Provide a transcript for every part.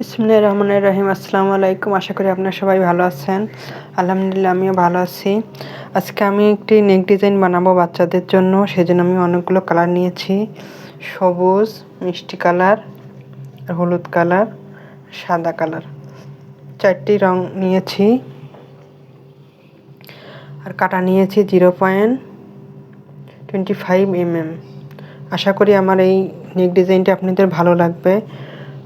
বিসমিল্লাহির রহমানির রহিম। আসসালামু আলাইকুম। আশা করি আপনারা সবাই ভালো আছেন। আলহামদুলিল্লাহ আমিও ভালো আছি। আজকে আমি একটি নেক ডিজাইন বানাবো বাচ্চাদের জন্য। সেজন্য আমি অনেকগুলো কালার নিয়েছি। সবুজ, মিষ্টি কালার, হলুদ কালার, সাদা কালার, 4টি রং নিয়েছি। আর কাটা নিয়েছি 0.25 mm। আশা করি আমার এই নেক ডিজাইনটি আপনাদের ভালো লাগবে।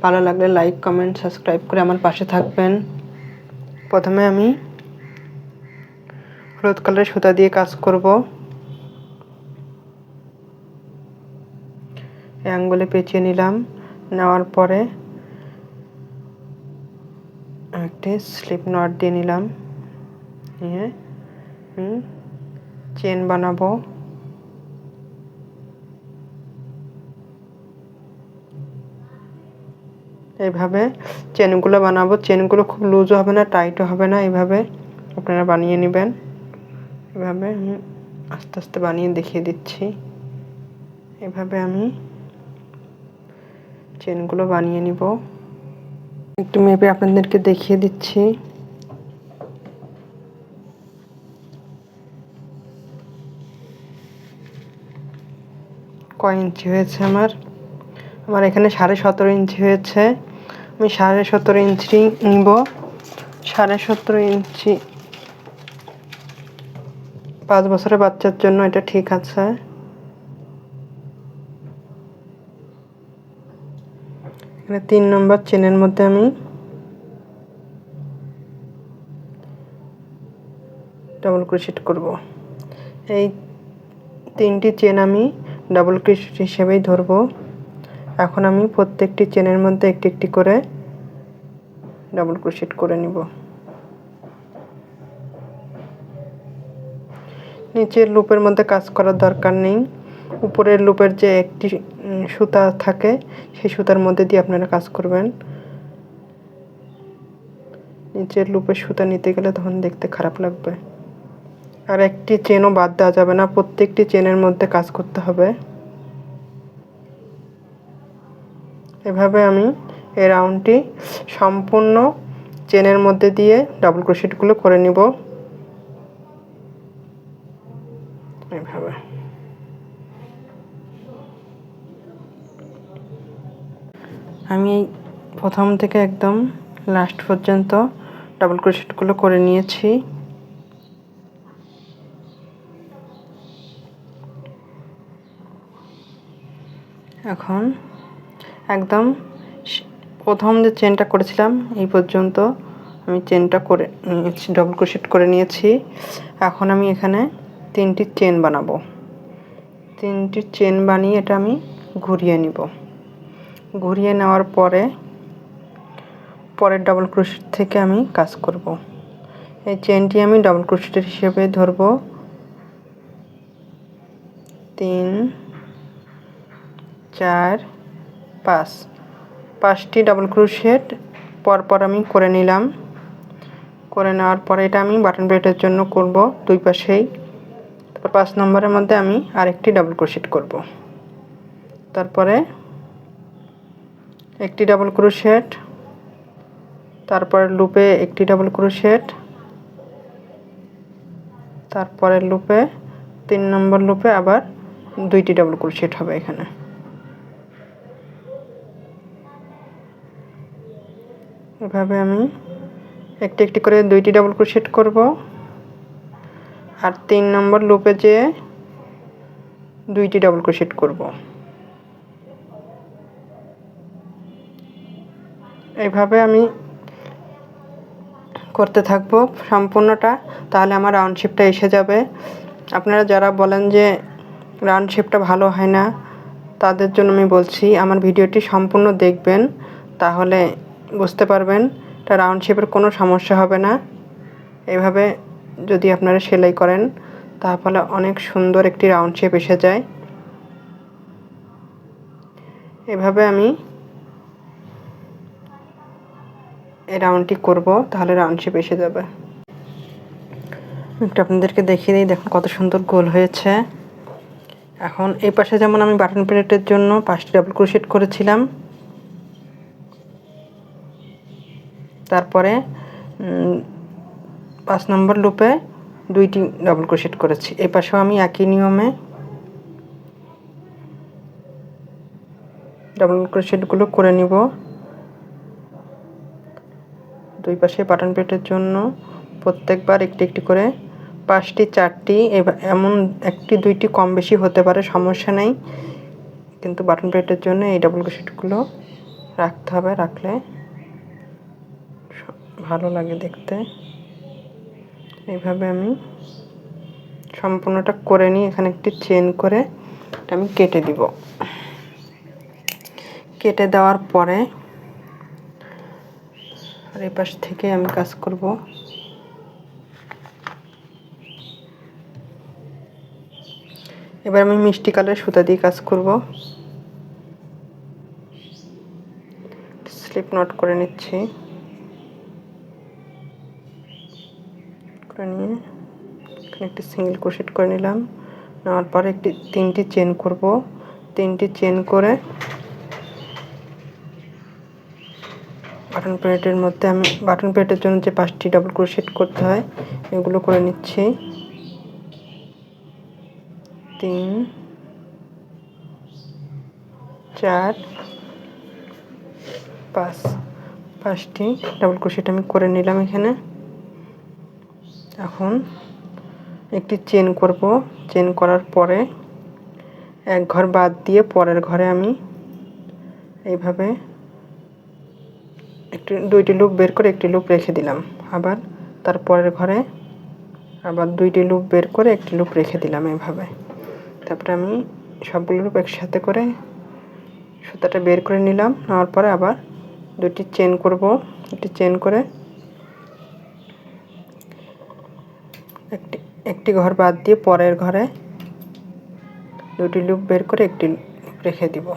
ভালো লাগলে লাইক, কমেন্ট, সাবস্ক্রাইব করে আমার পাশে থাকবেন। প্রথমে আমি হলুদ কালারের সুতা দিয়ে কাজ করব। এই আঙ্গুলে পেঁচিয়ে নিলাম। নেওয়ার পরে একটি স্লিপ নট দিয়ে নিলাম। নিয়ে চেন বানাবো। এইভাবে চেনগুলো বানাবো। চেনগুলো খুব লুজও হবে না, টাইটও হবে না। এইভাবে আপনারা বানিয়ে নেবেন। এভাবে আমি আস্তে আস্তে বানিয়ে দেখিয়ে দিচ্ছি। এভাবে আমি চেনগুলো বানিয়ে নিব। একটু মেপে আপনাদেরকে দেখিয়ে দিচ্ছি। কয় ইঞ্চি হয়েছে আমার এখানে 17.5 ইঞ্চি হয়েছে। আমি 17.5 ইঞ্চি নিব। 17.5 ইঞ্চি 5 বছরের বাচ্চার জন্য এটা ঠিক আছে। এখানে 3 নম্বর চেনের মধ্যে আমি ডাবল ক্রোশেট করব। এই 3টি চেন আমি ডাবল ক্রোশেট হিসেবেই ধরব। এখন আমি প্রত্যেকটি চেনের মধ্যে একটি একটি করে ডাবল ক্রোশেট করে নিব। নিচের লুপের মধ্যে কাজ করার দরকার নেই। উপরের লুপের যে একটি সুতা থাকে সেই সুতার মধ্যে দিয়ে আপনারা কাজ করবেন। নিচের লুপের সুতা নিতে গেলে তখন দেখতে খারাপ লাগবে। আর একটি চেনও বাদ দেওয়া যাবে না, প্রত্যেকটি চেনের মধ্যে কাজ করতে হবে। এভাবে আমি এই রাউন্ডটি সম্পূর্ণ চেনের মধ্যে দিয়ে ডাবল ক্রোশেটগুলো করে নিব। এভাবে আমি প্রথম থেকে একদম লাস্ট পর্যন্ত ডাবল ক্রোশেটগুলো করে নিয়েছি। এখন একদম প্রথম যে চেনটা করেছিলাম এই পর্যন্ত আমি চেনটা করে নিয়েছি, ডাবল ক্রোশেট করে নিয়েছি। এখন আমি এখানে 3টি চেন বানাবো। 3টি চেন বানিয়ে এটা আমি ঘুরিয়ে নিব। ঘুরিয়ে নেওয়ার পরে পরের ডাবল ক্রোশেট থেকে আমি কাজ করব। এই চেনটি আমি ডাবল ক্রোশেটের হিসেবে ধরব। 3, 4, 5টি ডাবল ক্রোশেট পরপর আমি করে নিলাম। করে নেওয়ার পরে এটা আমি বাটন প্লেটের জন্য করব দুই পাশেই। তারপর 5 নম্বরের মধ্যে আমি আরেকটি ডাবল ক্রোশেট করব। তারপরে একটি ডাবল ক্রোশেট, তারপর লুপে একটি ডাবল ক্রোশেট, তারপরের লুপে 3 নম্বর লুপে আবার 2টি ডাবল ক্রোশেট হবে। এখানে এভাবে আমি একটি একটি করে 2টি ডাবল ক্রোশেট করব। আর 3 নম্বর লুপে যে 2টি ডাবল ক্রোশেট করব। এইভাবে আমি করতে থাকবো সম্পূর্ণটা, তাহলে আমার রাউন্ড শেপটা এসে যাবে। আপনারা যারা বলেন যে রাউন্ড শেপটা ভালো হয় না, তাদের জন্য আমি বলছি আমার ভিডিওটি সম্পূর্ণ দেখবেন, তাহলে বুঝতে পারবেন এটা রাউন্ড শেপের কোনো সমস্যা হবে না। এভাবে যদি আপনারা সেলাই করেন তাহলে অনেক সুন্দর একটি রাউন্ড শেপ এসে যায়। এভাবে আমি এই রাউন্ডটি করব, তাহলে রাউন্ড শেপ এসে যাবে। একটু আপনাদেরকে দেখিয়ে দিই, দেখুন কত সুন্দর গোল হয়েছে। এখন এই পাশে যেমন আমি বাটন প্লেটের জন্য 5টি ডাবল ক্রোশেট করেছিলাম, তারপরে 5 নম্বর লুপে 2টি ডাবল ক্রোশেট করেছি। এই পাশেও আমি একই নিয়মে ডাবল ক্রোশেটগুলো করে নিব। দুই পাশে বাটন প্লেটের জন্য প্রত্যেকবার একটি একটি করে 5টি 4টি এমন 1টি 2টি কম বেশি হতে পারে, সমস্যা নেই, কিন্তু বাটন প্লেটের জন্য এই ডাবল ক্রোশেটগুলো রাখতে হবে, রাখলে ভালো লাগে দেখতে। এইভাবে আমি সম্পূর্ণটা করে নিয়ে এখানে একটি চেন করে এটা আমি কেটে দিব। কেটে দেওয়ার পরে আর এই পাশ থেকে আমি কাজ করব। এবার আমি মিষ্টি কালারের সুতা দিয়ে কাজ করব। স্লিপ নট করে নিচ্ছি, করে নিয়ে এখানে একটি সিঙ্গেল ক্রোশেট করে নিলাম। নেওয়ার পরে 3টি চেন করব। 3টি চেন করে বাটন প্লেটের মধ্যে আমি বাটন প্লেটের জন্য যে 5টি ডাবল ক্রোশেট করতে হয় এগুলো করে নিচ্ছি। 3 4 5 5টি ডাবল ক্রোশেট আমি করে নিলাম এখানে। এখন একটি চেন করব। চেন করার পরে এক ঘর বাদ দিয়ে পরের ঘরে আমি এইভাবে দুইটি লুপ বের করে একটি লুপ রেখে দিলাম। আবার তার পরের ঘরে আবার 2টি লুপ বের করে একটি লুপ রেখে দিলাম এইভাবে। তারপরে আমি সবগুলো লুপ একসাথে করে সুতাটা বের করে নিলাম। নেওয়ার পরে আবার 2টি চেন করব। একটি চেন করে একটি ঘর বাদ দিয়ে পরের ঘরে 2টি লুপ বের করে একটি লুপ রেখে দিব।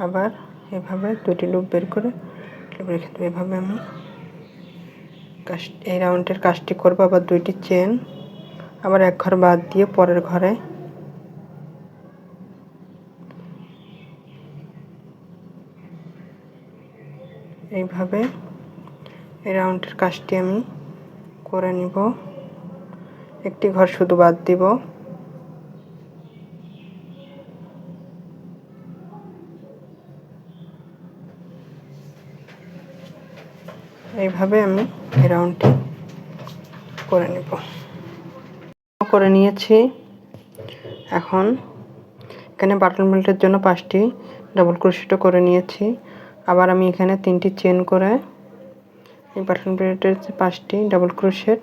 আবার এভাবে 2টি লুপ বের করে রেখে দেবো। এভাবে আমি এই রাউন্ডের কাজটি করব। আবার 2টি চেন, আবার এক ঘর বাদ দিয়ে পরের ঘরে এইভাবে এই রাউন্ডের কাজটি আমি করে নিব। একটি ঘর শুধু বাদ দিব। এইভাবে আমি এই রাউন্ডটি করে নেব। করে নিয়েছি। এখন এখানে বাটন বেল্টের জন্য 5টি ডাবল ক্রোশেটও করে নিয়েছি। আবার আমি এখানে 3টি চেন করে এই বাটন বেল্টের যে 5টি ডাবল ক্রোশেট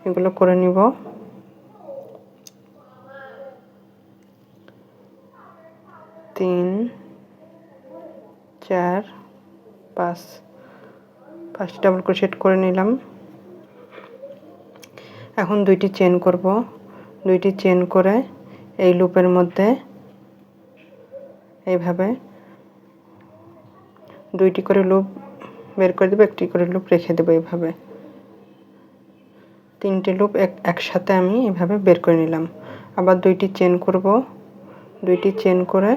এগুলো করে নিব। তিন 4 5টি ডাবল ক্রোশেট করে নিলাম। এখন 2টি চেন করব। 2টি চেন করে এই লুপের মধ্যে এইভাবে 2টি করে লুপ বের করে দেব, একটি করে লুপ রেখে দেব। এইভাবে 3টে লুপ একসাথে আমি এইভাবে বের করে নিলাম। আবার 2টি চেন করব। 2টি চেন করে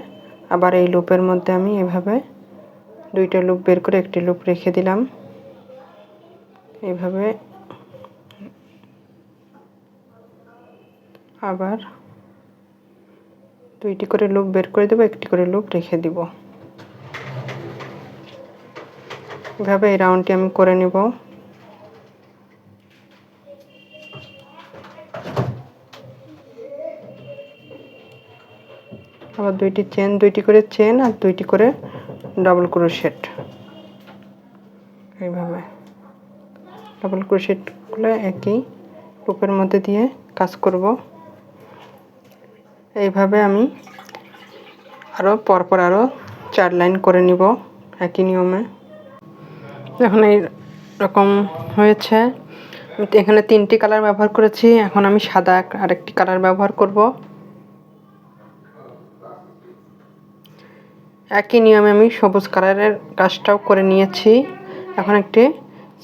আবার এই লুপের মধ্যে আমি এভাবে 2টা লুপ বের করে একটি লুপ রেখে দিলাম। এইভাবে আবার 2টি করে লুপ বের করে দেব, একটি করে লুপ রেখে দিব। এভাবে এই রাউন্ডটি আমি করে নেব। আবার 2টি চেন, 2টি করে চেন আর 2টি করে ডাবল ক্রোশেট। এইভাবে ডাবল ক্রোশেটগুলো একই লুপের মধ্যে দিয়ে কাজ করব। এইভাবে আমি পরপর আরও 4 লাইন করে নিব একই নিয়মে। এখন এই রকম হয়েছে। এখানে 3টি কালার ব্যবহার করেছি। এখন আমি সাদা আরেকটি কালার ব্যবহার করব। একই নিয়মে আমি সবুজ কালারের কাজটাও করে নিয়েছি। এখন একটি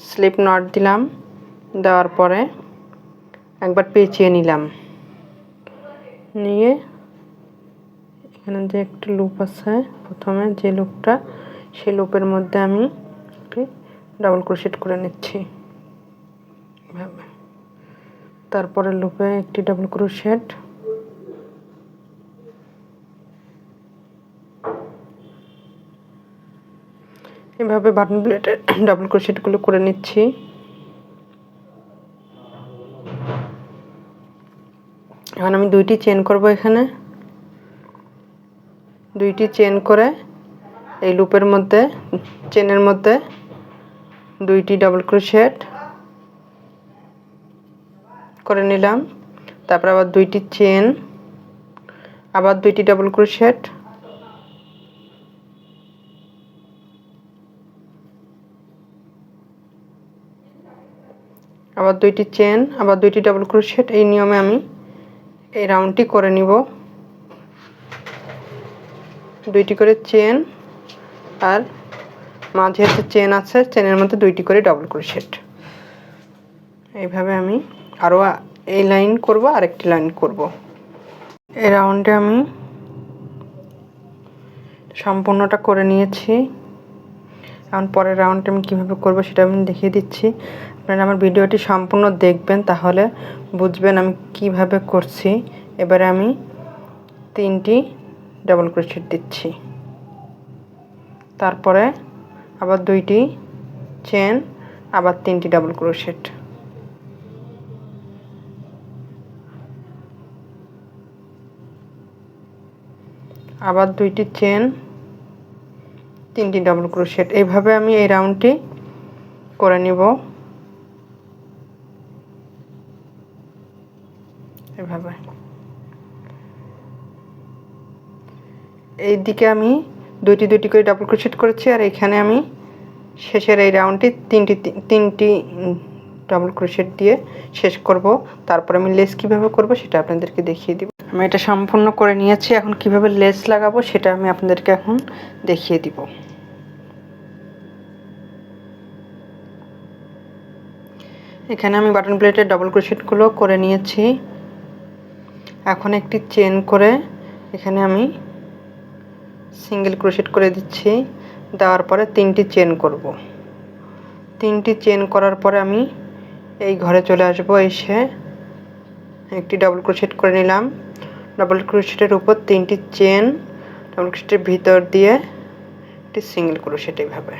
স্লিপ নট দিলাম। দেওয়ার পরে একবার পেঁচিয়ে নিলাম। নিয়ে এখানে যে একটি লুপ আছে, প্রথমে যে লুপটা, সেই লুপের মধ্যে আমি একটি ডাবল ক্রোশেট করে নিচ্ছি এভাবে। তারপরে লুপে একটি ডাবল ক্রোশেট, এভাবে বাটন প্লেটে ডাবল ক্রোশেটগুলো করে নিচ্ছি। এখন আমি দুইটি চেন করব, এখানে দুইটি চেন করে এই লুপের মধ্যে চেনের মধ্যে দুইটি ডাবল ক্রোশেট করে নিলাম। তারপর আবার দুইটি চেন, আবার দুইটি ডাবল ক্রোশেট, আবার দুইটি চেন, আবার দুইটি ডাবল ক্রোশেট। এই নিয়মে আমি এই রাউন্ডটি করে নিব। দুইটি করে চেন আর মাঝে যে চেন আছে চেনের মধ্যে দুইটি করে ডাবল ক্রোশেট। এইভাবে আমি আরও এই লাইন করব, আরেকটি লাইন করব। এই রাউন্ডে আমি সম্পূর্ণটা করে নিয়েছি। এখন পরের রাউন্ডটা আমি কীভাবে করব সেটা আমি দেখিয়ে দিচ্ছি। আপনারা আমার ভিডিওটি সম্পূর্ণ দেখবেন, তাহলে বুঝবেন আমি কিভাবে করছি। এবারে আমি 3টি ডাবল ক্রোশেট দিচ্ছি, তারপরে আবার 2টি চেন, আবার 3টি ডাবল ক্রোশেট, আবার 2টি চেন, 3টি ডাবল ক্রোশেট। এইভাবে আমি এই রাউন্ডটি করে নিব। এভাবে এই দিকে আমি দুইটি করে ডাবল ক্রোশেট করেছি, আর এখানে আমি শেষের এই রাউন্ডটি তিনটি ডাবল ক্রোশেট দিয়ে শেষ করব। তারপর আমি লেস কিভাবে করব সেটা আপনাদেরকে দেখিয়ে দিব। আমি এটা সম্পূর্ণ করে নিয়েছি। এখন কিভাবে লেস লাগাবো সেটা আমি আপনাদেরকে এখন দেখিয়ে দিব। এখানে আমি বাটন প্লেটের ডাবল ক্রোশেটগুলো করে নিয়েছি। এখন একটি চেন করে এখানে আমি সিঙ্গেল ক্রোশেট করে দিচ্ছি। দেওয়ার পরে 3টি চেন করব। 3টি চেন করার পরে আমি এই ঘরে চলে আসব। এসে একটি ডাবল ক্রোশেট করে নিলাম। ডাবল ক্রোশেটের উপর 3টি চেন, ডাবল ক্রোশেটের ভিতর দিয়ে একটি সিঙ্গেল ক্রোশেট। এইভাবে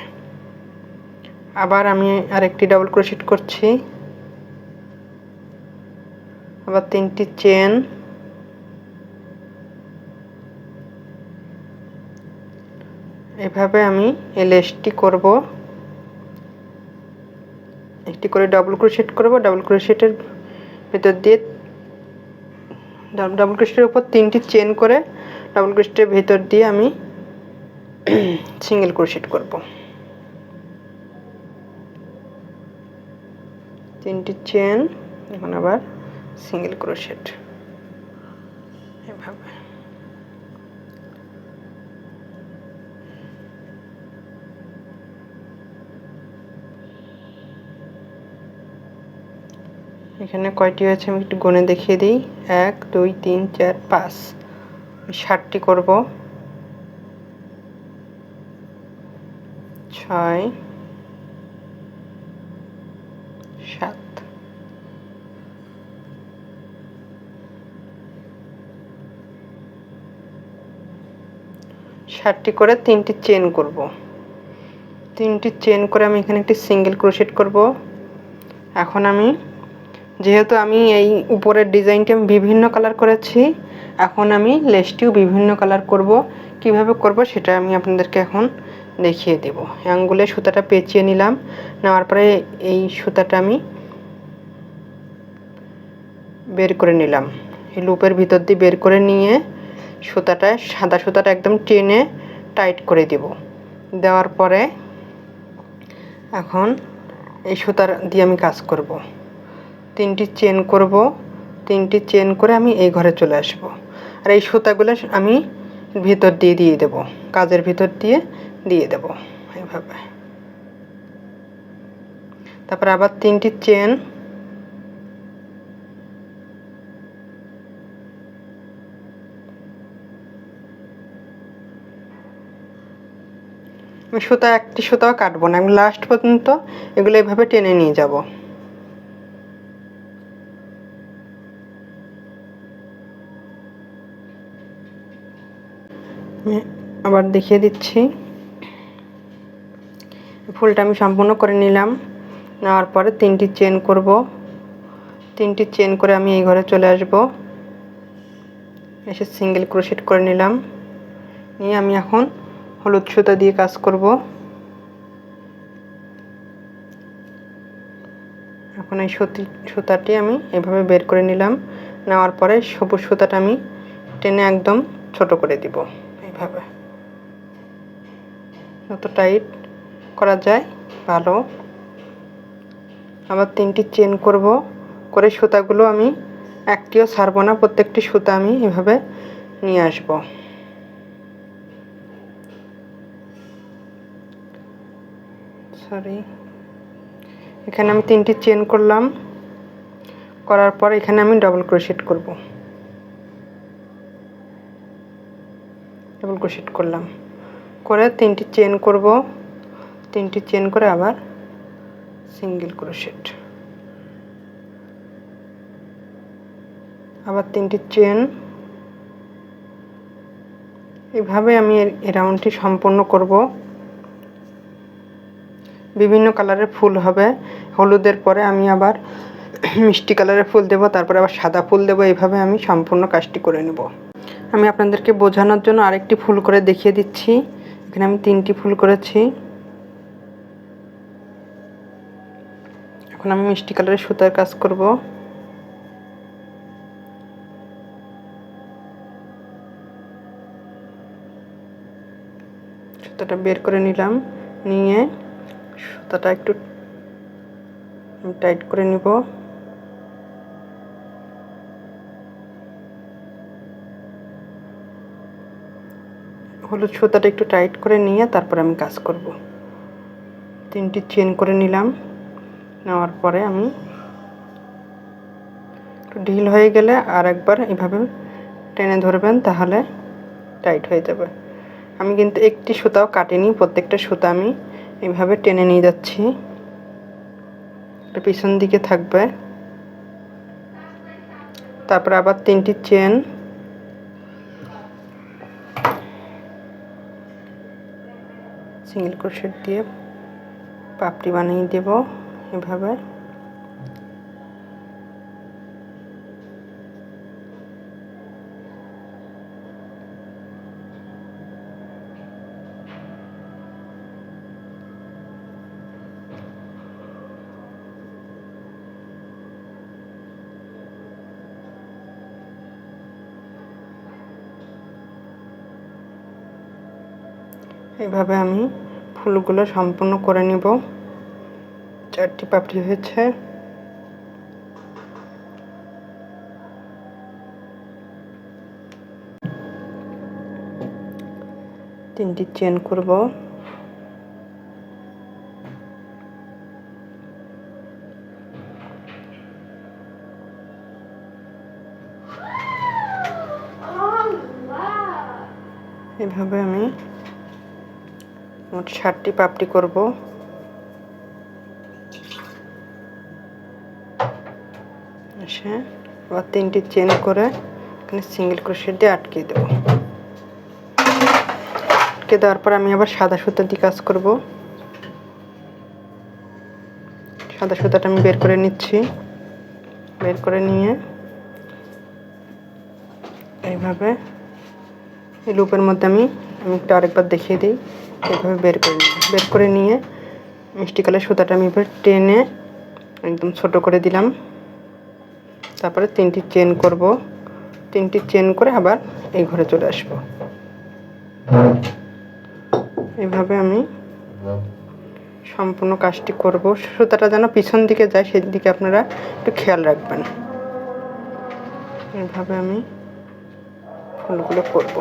আবার আমি আরেকটি ডাবল ক্রোশেট করছি, আবার 3টি চেন, এভাবে আমি এই লেসটি করব। একটি করে ডাবল ক্রোশেট করব, ডাবল ক্রোশেটের ভিতর দিয়ে ডাবল ক্রোশেটের উপর 3টি চেন করে ডাবল ক্রোশেটের ভিতর দিয়ে আমি সিঙ্গেল ক্রোশেট করব। 3টি চেন, এখন আবার সিঙ্গেল ক্রোশেট। এভাবে এখানে কয়টি হয়েছে আমি একটু গুনে দেখিয়ে দিই। 1 2 3 4 5, 7টি করব। 6 7, 7টি করে 3টি চেন করব। 3টি চেন করে আমি এখানে একটি সিঙ্গেল ক্রোশেট করব। এখন আমি যেহেতু আমি এই উপরের ডিজাইনটি আমি বিভিন্ন কালার করেছি, এখন আমি লেসটিও বিভিন্ন কালার করব। কিভাবে করব সেটা আমি আপনাদেরকে এখন দেখিয়ে দেব। আঙ্গুলে সুতাটা পেঁচিয়ে নিলাম। নেওয়ার পরে এই সুতাটা আমি বের করে নিলাম। এই লুপের ভিতর দিয়ে বের করে নিয়ে সুতাটা, সাদা সুতাটা একদম টেনে টাইট করে দেব। দেওয়ার পরে এখন এই সুতার দিয়ে আমি কাজ করব। 3টি চেন করব। 3টি চেন করে আমি এই ঘরে চলে আসব। আর এই সুতাগুলো আমি ভিতর দিয়ে দেব, কাজের ভিতর দিয়ে দেব এইভাবে। তারপর আবার 3টি চেন, আমি সুতা একটি সুতাও কাটবো না, আমি লাস্ট পর্যন্ত এগুলো এভাবে টেনে নিয়ে যাব। আবার দেখিয়ে দিচ্ছি, ফুলটা আমি সম্পূর্ণ করে নিলাম। নেওয়ার পরে 3টি চেন করব। 3টি চেন করে আমি এই ঘরে চলে আসব। এসে সিঙ্গেল ক্রোশেট করে নিলাম। নিয়ে আমি এখন হলুদ সুতা দিয়ে কাজ করব। এখন এই সুতাটি আমি এভাবে বের করে নিলাম। নেওয়ার পরে সবুজ সুতাটা আমি টেনে একদম ছোট করে দিব। এইভাবে যত টাইট করা যায় ভালো। আবার 3টি চেন করব, করে সুতাগুলো আমি একটিও ছাড়বো না, প্রত্যেকটি সুতা আমি এভাবে নিয়ে আসব। এখানে আমি 3টি চেন করলাম, করার পর এখানে আমি ডবল ক্রোশেট করব। ডবল ক্রোশেট করলাম, করে 3টি চেন করব। 3টি চেন করে আবার সিঙ্গেল ক্রোশেট, আবার 3টি চেন। এইভাবে আমি এই রাউন্ডটি সম্পূর্ণ করব। বিভিন্ন কালারের ফুল হবে। হলুদের পরে আমি আবার মিষ্টি কালারের ফুল দেব, তারপরে আবার সাদা ফুল দেব। এইভাবে আমি সম্পূর্ণ কাজটি করে নেব। আমি আপনাদেরকে বোঝানোর জন্য আরেকটি ফুল করে দেখিয়ে দিচ্ছি। এখানে আমি 3টি ফুল করেছি। এখন আমি মিষ্টি কালারের সুতার কাজ করব। সুতাটা বের করে নিলাম, নিয়ে সুতাটা একটু টাইট করে নিব। হলুদ সুতাটা একটু টাইট করে নিয়ে তারপরে আমি কাজ করব। 3টি চেন করে নিলাম। নেওয়ার পরে আমি একটু ঢিল হয়ে গেলে আর একবার এভাবে টেনে ধরবেন, তাহলে টাইট হয়ে যাবে। আমি কিন্তু একটি সুতাও কাটিনি, প্রত্যেকটা সুতা আমি এইভাবে টেনে নিয়ে যাচ্ছি। এটা পিছন দিকে থাকবে। তারপর আবার 3টি চেন, সিঙ্গেল ক্রোশেট দিয়ে পাপড়ি বানিয়ে দেব এভাবে। এইভাবে আমি ফুলগুলো সম্পূর্ণ করে নিব। 4টি পাপড়ি হয়েছে। তিনটি চেন করব। এভাবে আমি মোট 7টি পাপড়ি করব। আবার 3টি চেন করে এখানে সিঙ্গেল ক্রোশেট দিয়ে আটকে দেব। আটকে দেওয়ার পর আমি আবার সাদা সুতা দিয়ে কাজ করব। সাদা সুতাটা আমি বের করে নিচ্ছি। বের করে নিয়ে এইভাবে এই লুপের মধ্যে আমি একটু আরেকবার দেখিয়ে দিই। এইভাবে বের করে নিয়ে মিষ্টি কালার সুতাটা আমি এবার টেনে একদম ছোট করে দিলাম। তারপরে 3টি চেন করব। 3টি চেন করে আবার এই ঘরে চলে আসব। এইভাবে আমি সম্পূর্ণ কাজটি করব। সুতাটা যেন পিছন দিকে যায় সেদিকে আপনারা একটু খেয়াল রাখবেন। এইভাবে আমি ফুলগুলো করব।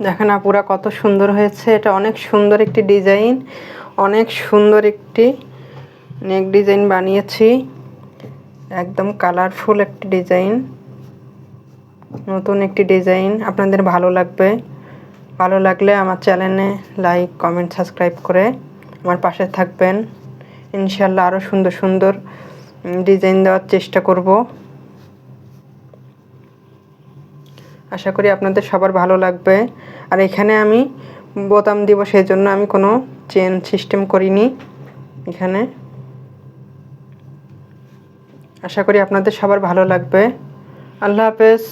দেখেন আপুরা কত সুন্দর হয়েছে। এটা অনেক সুন্দর একটি ডিজাইন, অনেক সুন্দর একটি নেক ডিজাইন বানিয়েছি। একদম কালারফুল একটি ডিজাইন, নতুন একটি ডিজাইন, আপনাদের ভালো লাগবে। ভালো লাগলে আমার চ্যানেলে লাইক কমেন্ট সাবস্ক্রাইব করে আমার পাশে থাকবেন। ইনশাল্লাহ আরও সুন্দর সুন্দর ডিজাইন দেওয়ার চেষ্টা করব। আশা করি আপনাদের সবার ভালো লাগবে। আর এখানে আমি বোতাম দিব, সেই জন্য আমি কোনো চেন সিস্টেম করিনি এখানে। আশা করি আপনাদের সবার ভালো লাগবে। আল্লাহ হাফেজ।